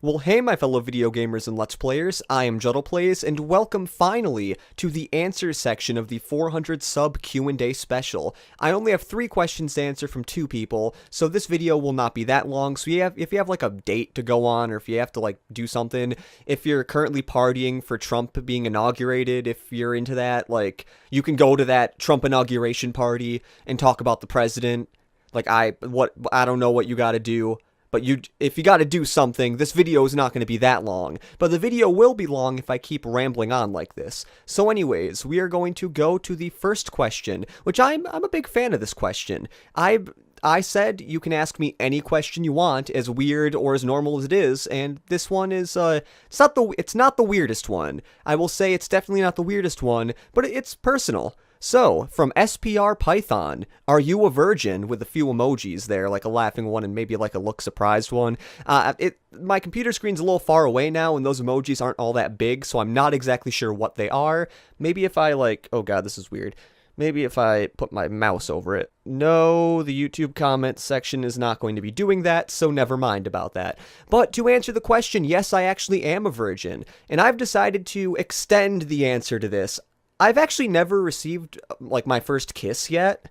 Well, hey, my fellow video gamers and Let's Players, I am JuddlePlays, and welcome finally to the answers section of the 400 sub Q&A special. I only have 3 questions to answer from 2 people, so this video will not be that long. So if you have like a date to go on, or if you have to like do something, if you're currently partying for Trump being inaugurated, if you're into that, like, you can go to that Trump inauguration party and talk about the president. Like, I don't know what you gotta do. But if you gotta do something, this video is not going to be that long. But the video will be long if I keep rambling on like this. So anyways, we are going to go to the first question, which I'm a big fan of this question. I said you can ask me any question you want, as weird or as normal as it is, and this one is, it's not the weirdest one. I will say it's definitely not the weirdest one, but it's personal. So, from SPR Python, are you a virgin? With a few emojis there, like a laughing one and maybe like a look surprised one. My computer screen's a little far away now and those emojis aren't all that big, so I'm not exactly sure what they are. Maybe if I oh god, this is weird. Maybe if I put my mouse over it. No, the YouTube comments section is not going to be doing that, so never mind about that. But to answer the question, yes, I actually am a virgin, and I've decided to extend the answer to this. I've actually never received, like, my first kiss yet.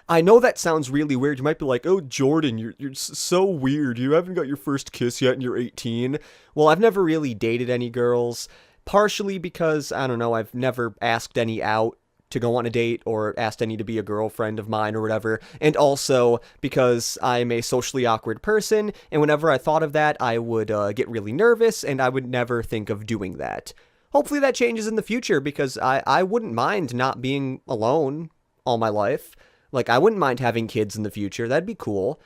I know that sounds really weird. You might be like, oh, Jordan, you're so weird. You haven't got your first kiss yet and you're 18. Well, I've never really dated any girls, partially because, I don't know, I've never asked any out to go on a date or asked any to be a girlfriend of mine or whatever, and also because I'm a socially awkward person, and whenever I thought of that, I would get really nervous, and I would never think of doing that. Hopefully that changes in the future, because I wouldn't mind not being alone all my life. Like, I wouldn't mind having kids in the future. That'd be cool.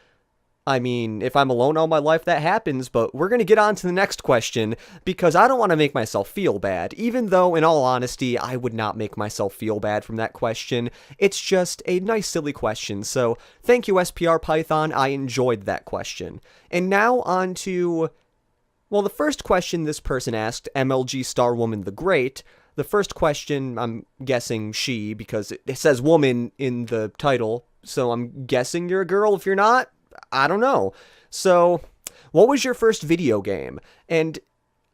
I mean, if I'm alone all my life, that happens, but we're going to get on to the next question, because I don't want to make myself feel bad, even though, in all honesty, I would not make myself feel bad from that question. It's just a nice, silly question, so thank you, SPR Python. I enjoyed that question. And now on to... well, the first question this person asked, MLG Starwoman the Great, the first question, I'm guessing she, because it says woman in the title, so I'm guessing you're a girl. If you're not, I don't know. So, what was your first video game? And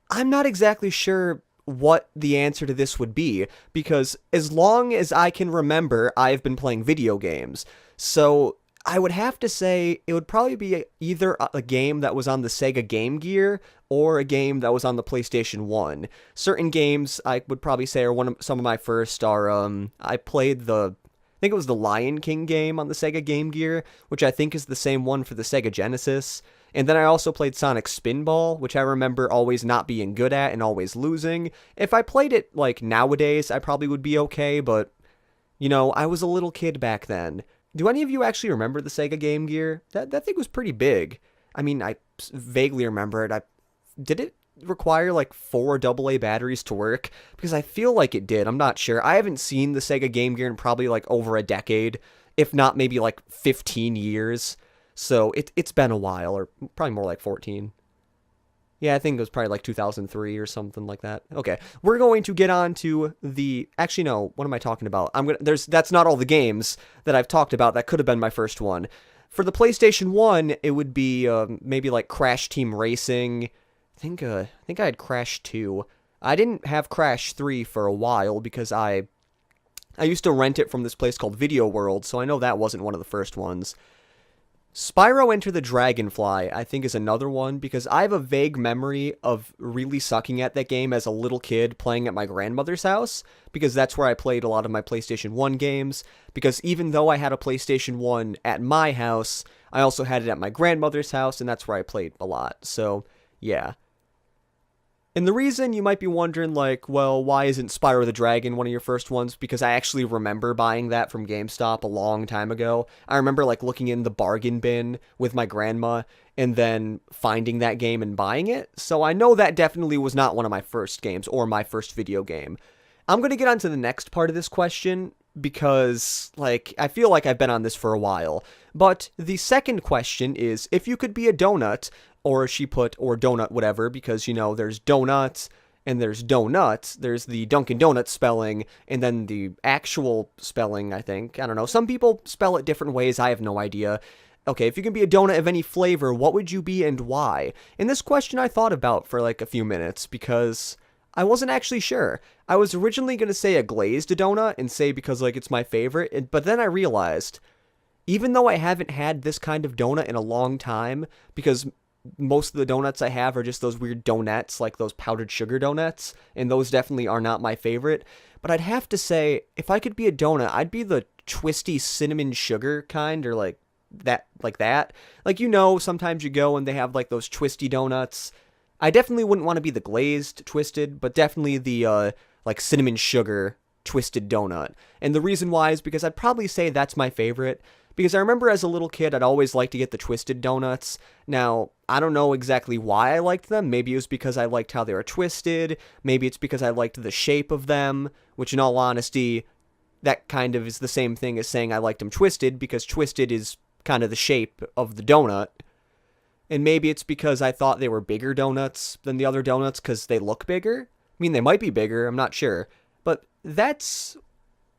I'm not exactly sure what the answer to this would be, because as long as I can remember, I've been playing video games. So, I would have to say it would probably be either a game that was on the Sega Game Gear or a game that was on the PlayStation 1. Certain games I would probably say are some of my first are, I played I think it was the Lion King game on the Sega Game Gear, which I think is the same one for the Sega Genesis. And then I also played Sonic Spinball, which I remember always not being good at and always losing. If I played it, like, nowadays, I probably would be okay, but, you know, I was a little kid back then. Do any of you actually remember the Sega Game Gear? That thing was pretty big. I mean, I vaguely remember it. Did it require like 4 AA batteries to work? Because I feel like it did. I'm not sure. I haven't seen the Sega Game Gear in probably like over a decade, if not maybe like 15 years. So it's been a while, or probably more like 14. Yeah, I think it was probably like 2003 or something like that. Okay, we're going to get on to the... actually, no, what am I talking about? That's not all the games that I've talked about. That could have been my first one. For the PlayStation 1, it would be maybe like Crash Team Racing. I think I had Crash 2. I didn't have Crash 3 for a while because I used to rent it from this place called Video World, so I know that wasn't one of the first ones. Spyro Enter the Dragonfly, I think, is another one, because I have a vague memory of really sucking at that game as a little kid playing at my grandmother's house, because that's where I played a lot of my PlayStation 1 games, because even though I had a PlayStation 1 at my house, I also had it at my grandmother's house, and that's where I played a lot, so, yeah. And the reason you might be wondering, like, well, why isn't Spyro the Dragon one of your first ones? Because I actually remember buying that from GameStop a long time ago. I remember, like, looking in the bargain bin with my grandma and then finding that game and buying it. So I know that definitely was not one of my first games or my first video game. I'm going to get on to the next part of this question because, like, I feel like I've been on this for a while. But the second question is, if you could be a donut... or she put, or donut, whatever, because, you know, there's donuts, and there's donuts, there's the Dunkin' Donuts spelling, and then the actual spelling, I think. I don't know. Some people spell it different ways, I have no idea. Okay, if you can be a donut of any flavor, what would you be and why? And this question I thought about for like a few minutes because I wasn't actually sure. I was originally going to say a glazed donut and say because like it's my favorite, but then I realized even though I haven't had this kind of donut in a long time, because most of the donuts I have are just those weird donuts, like those powdered sugar donuts, and those definitely are not my favorite. But I'd have to say, if I could be a donut, I'd be the twisty cinnamon sugar kind, or like that, like that. Like, you know, sometimes you go and they have like those twisty donuts. I definitely wouldn't want to be the glazed twisted, but definitely the like cinnamon sugar twisted donut. And the reason why is because I'd probably say that's my favorite. Because I remember as a little kid, I'd always like to get the twisted donuts. Now, I don't know exactly why I liked them. Maybe it was because I liked how they were twisted. Maybe it's because I liked the shape of them, which in all honesty, that kind of is the same thing as saying I liked them twisted, because twisted is kind of the shape of the donut. And maybe it's because I thought they were bigger donuts than the other donuts because they look bigger. I mean, they might be bigger, I'm not sure. But that's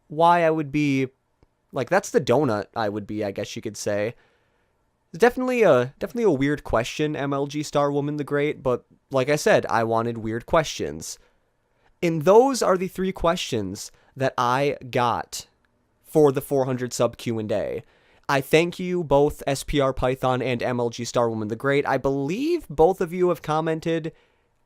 why I would be... Like, that's the donut I would be, I guess you could say. It's definitely a weird question, MLG Star Woman the Great, but like I said, I wanted weird questions. And those are the 3 questions that I got for the 400 sub Q&A. I thank you, both SPR Python and MLG Star Woman the Great. I believe both of you have commented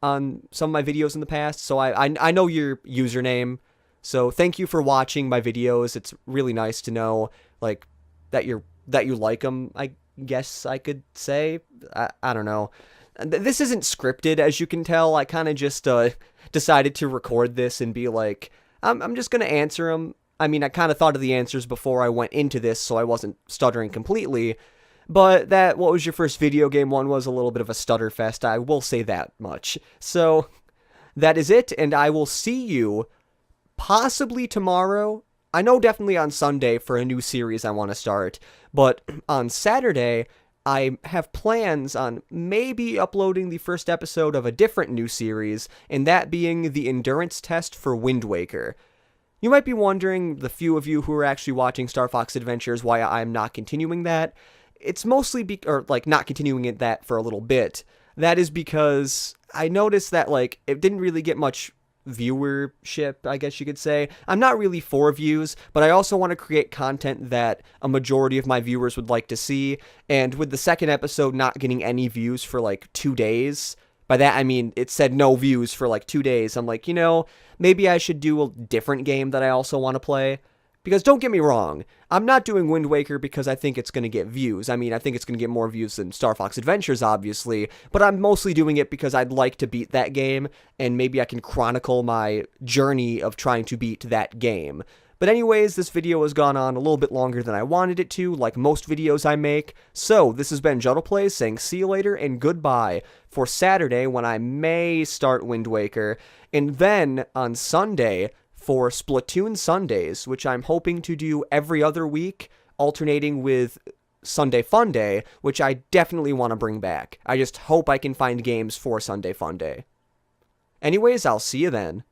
on some of my videos in the past, so I know your username. So thank you for watching my videos. It's really nice to know, like, that you like them, I guess I could say. I don't know. This isn't scripted, as you can tell. I kind of just decided to record this and be like, I'm just going to answer them. I mean, I kind of thought of the answers before I went into this, so I wasn't stuttering completely. But that What Was Your First Video Game one was a little bit of a stutter fest. I will say that much. So that is it, and I will see you possibly tomorrow. I know definitely on Sunday for a new series I want to start, but on Saturday, I have plans on maybe uploading the first episode of a different new series, and that being the endurance test for Wind Waker. You might be wondering, the few of you who are actually watching Star Fox Adventures, why I'm not continuing that. It's mostly not continuing it that for a little bit. That is because I noticed that, like, it didn't really get much viewership, I guess you could say. I'm not really for views, but I also want to create content that a majority of my viewers would like to see, and with the second episode not getting any views for like 2 days, by that I mean it said no views for like 2 days, I'm like, you know, maybe I should do a different game that I also want to play. Because don't get me wrong, I'm not doing Wind Waker because I think it's going to get views. I mean, I think it's going to get more views than Star Fox Adventures, obviously, but I'm mostly doing it because I'd like to beat that game, and maybe I can chronicle my journey of trying to beat that game. But anyways, this video has gone on a little bit longer than I wanted it to, like most videos I make. So, this has been JuddlePlays saying see you later and goodbye for Saturday when I may start Wind Waker, and then on Sunday for Splatoon Sundays, which I'm hoping to do every other week, alternating with Sunday Fun Day, which I definitely want to bring back. I just hope I can find games for Sunday Fun Day. Anyways, I'll see you then.